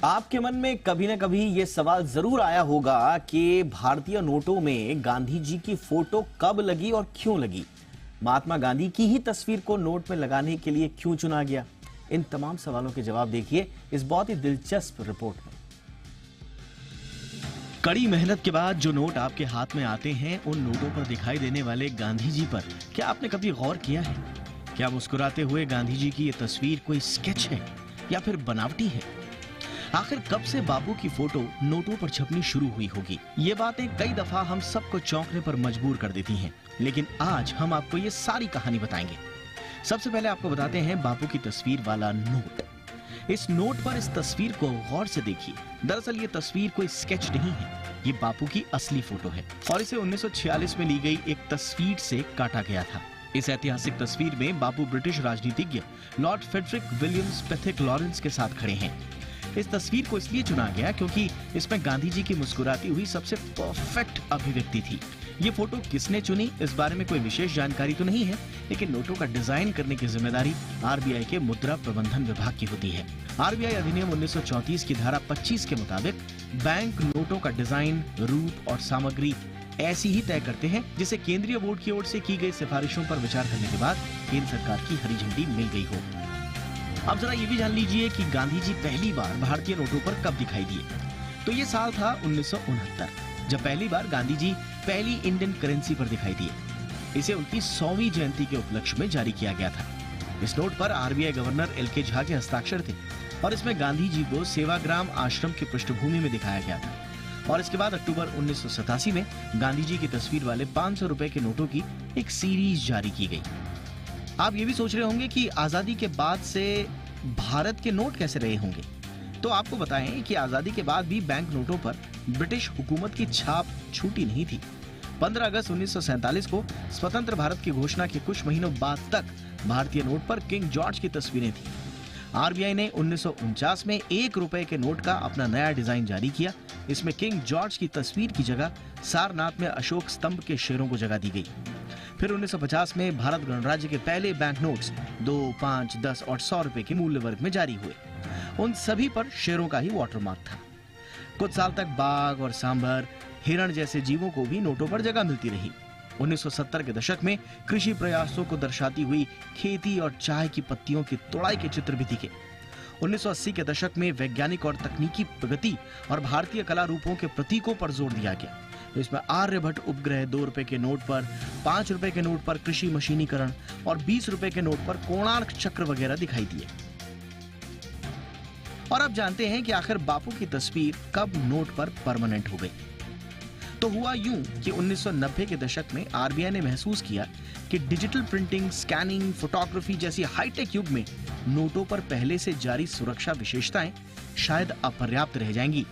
आपके मन में कभी ना कभी ये सवाल जरूर आया होगा कि भारतीय नोटों में गांधी जी की फोटो कब लगी और क्यों लगी। महात्मा गांधी की ही तस्वीर को नोट में लगाने के लिए क्यों चुना गया। इन तमाम सवालों के जवाब देखिए इस बहुत ही दिलचस्प रिपोर्ट में। कड़ी मेहनत के बाद जो नोट आपके हाथ में आते हैं, उन नोटों पर दिखाई देने वाले गांधी जी पर क्या आपने कभी गौर किया है? क्या मुस्कुराते हुए गांधी जी की ये तस्वीर कोई स्केच है या फिर बनावटी है? आखिर कब से बापू की फोटो नोटों पर छपनी शुरू हुई होगी? ये बातें कई दफा हम सबको चौंकने पर मजबूर कर देती हैं, लेकिन आज हम आपको ये सारी कहानी बताएंगे। सबसे पहले आपको बताते हैं बापू की तस्वीर वाला नोट। इस नोट पर इस तस्वीर को गौर से देखिए। दरअसल ये तस्वीर कोई स्केच नहीं है, ये बापू की असली फोटो है और इसे 1946 में ली गई एक तस्वीर से काटा गया था। इस ऐतिहासिक तस्वीर में बापू ब्रिटिश राजनीतिज्ञ Lord Frederick Williams Pethick Lawrence के साथ खड़े हैं। इस तस्वीर को इसलिए चुना गया क्योंकि इसमें गांधी जी की मुस्कुराती हुई सबसे परफेक्ट अभिव्यक्ति थी। ये फोटो किसने चुनी, इस बारे में कोई विशेष जानकारी तो नहीं है, लेकिन नोटों का डिजाइन करने की जिम्मेदारी आरबीआई के मुद्रा प्रबंधन विभाग की होती है। आरबीआई अधिनियम 1934 की धारा 25 के मुताबिक बैंक नोटों का डिजाइन, रूप और सामग्री ऐसी ही तय करते हैं जिसे केंद्रीय बोर्ड की ओर से की गई सिफारिशों पर विचार करने के बाद केंद्र सरकार की हरी झंडी मिल गई हो। अब जरा ये भी जान लीजिए कि गांधी जी पहली बार भारतीय नोटों पर कब दिखाई दिए। तो ये साल था 1969, जब पहली बार गांधी जी पहली इंडियन करेंसी पर दिखाई दिए। इसे उनकी 100वीं जयंती के उपलक्ष्य में जारी किया गया था। इस नोट पर आरबीआई गवर्नर एल.के. झा के हस्ताक्षर थे और इसमें गांधी जी को सेवाग्राम आश्रम की पृष्ठभूमि में दिखाया गया था। और इसके बाद अक्टूबर 1987 में गांधी जी की तस्वीर वाले 500 रुपए के नोटों की एक सीरीज जारी की गई। आप ये भी सोच रहे होंगे कि आजादी के बाद से भारत के नोट कैसे रहे होंगे। तो आपको बताएं कि आजादी के बाद भी बैंक नोटों पर ब्रिटिश हुकूमत की छाप छूटी नहीं थी। 15 अगस्त 1947 को स्वतंत्र भारत की घोषणा के कुछ महीनों बाद तक भारतीय नोट पर किंग जॉर्ज की तस्वीरें थी। आरबीआई ने 1949 में 1 रुपए के नोट का अपना नया डिजाइन जारी किया। इसमें किंग जॉर्ज की तस्वीर की जगह सारनाथ में अशोक स्तंभ के शेरों को जगह दी गई। फिर 1950 में भारत गणराज्य के पहले बैंक नोट्स 2, 5, 10 और 100 रुपए के मूल्य वर्ग में जारी हुए। उन सभी पर शेरों का ही वाटरमार्क था। कुछ साल तक बाघ और सांभर, हिरण जैसे जीवों को भी नोटों पर जगह मिलती रही। 1970 के दशक में कृषि प्रयासों को दर्शाती हुई खेती और चाय की पत्तियों की तोड़ाई के चित्र भी दिखे। 1980 के दशक में वैज्ञानिक और तकनीकी प्रगति और भारतीय कला रूपों के प्रतीकों पर जोर दिया गया। इसमें आर्यभट्ट उपग्रह 2 रुपए के नोट पर, 5 रुपए के नोट पर कृषि मशीनीकरण और 20 रुपए के नोट पर कोणार्क चक्र वगैरह दिखाई दिए। और अब जानते हैं कि आखिर बापू की तस्वीर कब नोट पर परमानेंट हो गई। तो हुआ यूं कि 1990 के दशक में आरबीआई ने महसूस किया कि डिजिटल प्रिंटिंग, स्कैनिंग, फोटोग्राफी जैसी हाईटेक युग में नोटों पर पहले से जारी सुरक्षा विशेषताएं शायद अपर्याप्त रह जाएंगी।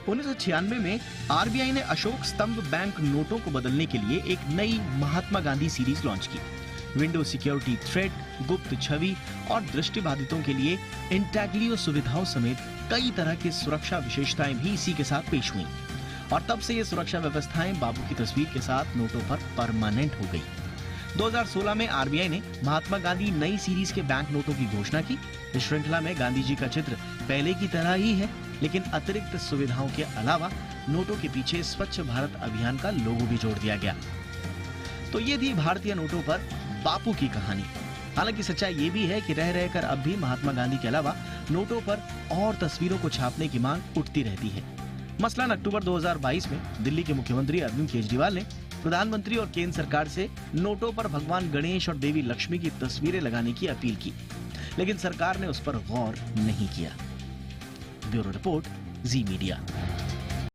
1996 में आरबीआई ने अशोक स्तंभ बैंक नोटों को बदलने के लिए एक नई महात्मा गांधी सीरीज लॉन्च की। विंडो सिक्योरिटी थ्रेड, गुप्त छवि और दृष्टिबाधितों के लिए इंटैग्लियो सुविधाओं समेत कई तरह की सुरक्षा विशेषताएं भी इसी के साथ पेश हुई। और तब से ये सुरक्षा व्यवस्थाएं बापू की तस्वीर के साथ नोटों पर परमानेंट हो गई। 2016 में आरबीआई ने महात्मा गांधी नई सीरीज के बैंक नोटों की घोषणा की। इस श्रृंखला में गांधी जी का चित्र पहले की तरह ही है, लेकिन अतिरिक्त सुविधाओं के अलावा नोटों के पीछे स्वच्छ भारत अभियान का लोगो भी जोड़ दिया गया। तो ये थी भारतीय नोटों पर बापू की कहानी। हालांकि सच्चाई ये भी है कि रह रहकर अब भी महात्मा गांधी के अलावा नोटों पर और तस्वीरों को छापने की मांग उठती रहती है। मसलन अक्टूबर 2022 में दिल्ली के मुख्यमंत्री अरविंद केजरीवाल ने प्रधानमंत्री और केंद्र सरकार से नोटों पर भगवान गणेश और देवी लक्ष्मी की तस्वीरें लगाने की अपील की, लेकिन सरकार ने उस पर गौर नहीं किया। ब्यूरो रिपोर्ट, जी मीडिया।